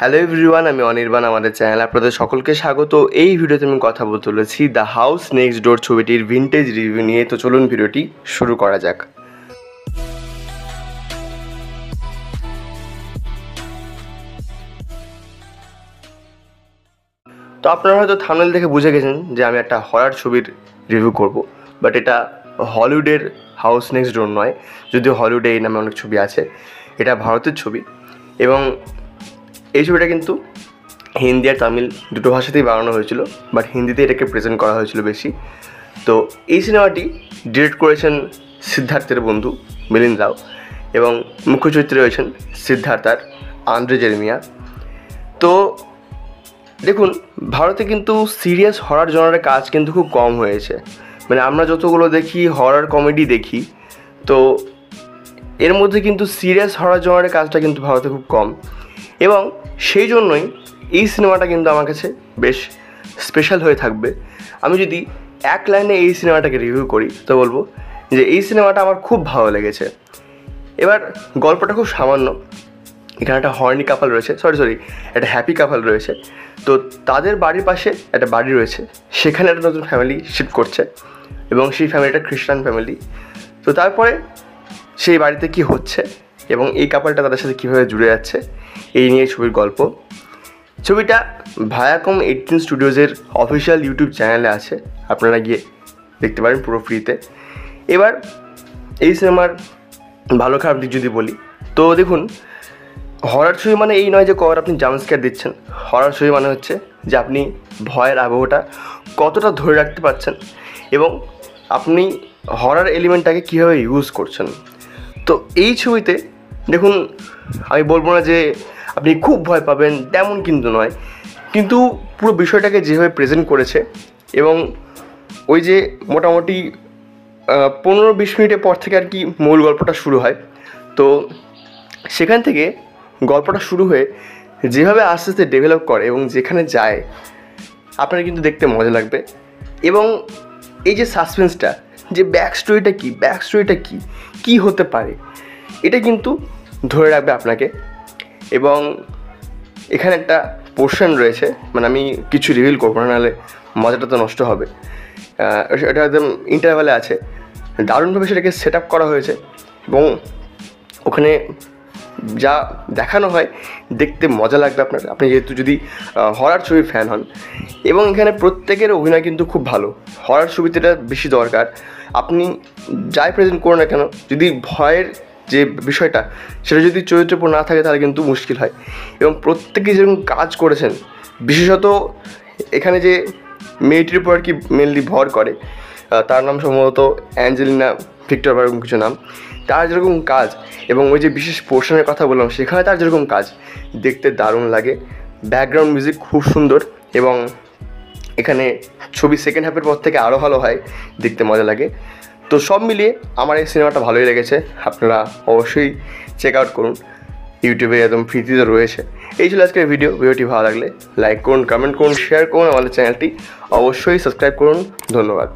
Hello everyone, আমি অনির্বাণ। আমাদের channel আপনাদের সকলকে স্বাগত। এই ভিডিওতে আমি কথা বলতে চলেছি দ্য হাউস নেক্সট ডোর ছবিটির ভিন্টেজ রিভিউ নিয়ে। তো চলুন ভিডিওটি শুরু করা যাক। তো আপনারা হয়তো থাম্বনেল দেখে বুঝে গেছেন যে আমি একটা হরার ছবির রিভিউ করব, বাট এটা হলিউডের হাউস নেক্সট ডোর নয়। যদিও হলিউডে এই নামে অনেক ছবি আছে, এটা ভারতের ছবি এবং এই ছবিটা কিন্তু হিন্দি আর তামিল দুটো ভাষাতেই বানানো হয়েছিল, বাট হিন্দিতে এটাকে প্রেজেন্ট করা হয়েছিল বেশি। তো এই সিনেমাটি ডিরেক্ট করেছেন সিদ্ধার্থের বন্ধু মিলিন্দ রাও এবং মুখ্য চরিত্রে রয়েছেন সিদ্ধার্থ আর আন্দ্রে জেরেমিয়া। তো দেখুন, ভারতে কিন্তু সিরিয়াস হরার জনারের কাজ কিন্তু খুব কম হয়েছে। মানে আমরা যতগুলো দেখি হরার কমেডি দেখি, তো এর মধ্যে কিন্তু সিরিয়াস হরার জনারের কাজটা কিন্তু ভারতে খুব কম, এবং সেই জন্যই এই সিনেমাটা কিন্তু আমার কাছে বেশ স্পেশাল হয়ে থাকবে। আমি যদি এক লাইনে এই সিনেমাটাকে রিভিউ করি তো বলবো যে এই সিনেমাটা আমার খুব ভালো লেগেছে। এবার গল্পটা খুব সামান্য। এখানে একটা হর্নি কাপল রয়েছে, একটা হ্যাপি কাপল রয়েছে। তো তাদের বাড়ির পাশে একটা বাড়ি রয়েছে, সেখানে একটা নতুন ফ্যামিলি শিফট করছে এবং সেই ফ্যামিলিটা খ্রিস্টান ফ্যামিলি। তো তারপরে সেই বাড়িতে কি হচ্ছে এবং এই কাপলটা তাদের সাথে কীভাবে জুড়ে যাচ্ছে, এই নিয়ে ছবির গল্প। ছবিটা ভায়াকম 18 স্টুডিওজের অফিসিয়াল ইউটিউব চ্যানেলে আছে, আপনারা গিয়ে দেখতে পারেন পুরো ফ্রিতে। এবার এই সিনেমার ভালো খারাপ দিক যদি বলি, তো দেখুন, হরার ছবি মানে এই নয় যে কবার আপনি জাম্পস্ক্যার দিচ্ছেন। হরার ছবি মানে হচ্ছে যে আপনি ভয়ের আবহটা কতটা ধরে রাখতে পারছেন এবং আপনি হরার এলিমেন্টটাকে কীভাবে ইউজ করছেন। তো এই ছবিতে দেখুন, আমি বলবো না যে আপনি খুব ভয় পাবেন, তেমন কিন্তু নয়, কিন্তু পুরো বিষয়টাকে যেভাবে প্রেজেন্ট করেছে এবং ওই যে মোটামুটি 15-20 মিনিটের পর থেকে আর কি মূল গল্পটা শুরু হয়। তো সেখান থেকে গল্পটা শুরু হয়ে যেভাবে আস্তে আস্তে ডেভেলপ করে এবং যেখানে যায় আপনার কিন্তু দেখতে মজা লাগবে। এবং এই যে সাসপেন্সটা, যে ব্যাক স্টোরিটা কী হতে পারে, এটা কিন্তু ধরে রাখবে আপনাকে। এবং এখানে একটা পোর্শন রয়েছে, মানে আমি কিছু রিভিল করবো না, নাহলে মজাটা তো নষ্ট হবে। এটা একদম ইন্টারভ্যালে আছে, দারুণভাবে সেটাকে সেট আপ করা হয়েছে এবং ওখানে যা দেখানো হয় দেখতে মজা লাগবে আপনার, আপনি যেহেতু যদি হরার ছবির ফ্যান হন। এবং এখানে প্রত্যেকের অভিনয় কিন্তু খুব ভালো। হরার ছবিতে এটা বেশি দরকার। আপনি যাই প্রেজেন্ট করুন না কেন, যদি ভয়ের যে বিষয়টা সেটা যদি চরিত্রের উপর না থাকে তাহলে কিন্তু মুশকিল হয়। এবং প্রত্যেকে যেরকম কাজ করেছেন, বিশেষত এখানে যে মেয়েটির উপর আর কি মেনলি ভর করে, তার নাম সম্ভবত অ্যাঞ্জেলিনা ভিক্টর বা এরকম কিছু নাম। তার যেরকম কাজ এবং ওই যে বিশেষ পোর্শনের কথা বললাম সেখানে তার যেরকম কাজ দেখতে দারুণ লাগে। ব্যাকগ্রাউন্ড মিউজিক খুব সুন্দর এবং এখানে ছবি সেকেন্ড হাফের পর থেকে আরও ভালো হয়, দেখতে মজা লাগে। তো সব মিলিয়ে আমার এই সিনেমাটা ভালোই লেগেছে। আপনারা অবশ্যই চেক আউট করুন, ইউটিউবে একদম ফ্রিতে রয়েছে। এই ছিল আজকের ভিডিওটি ভালো লাগলে লাইক করুন, কমেন্ট করুন, শেয়ার করুন, আমাদের চ্যানেলটি অবশ্যই সাবস্ক্রাইব করুন। ধন্যবাদ।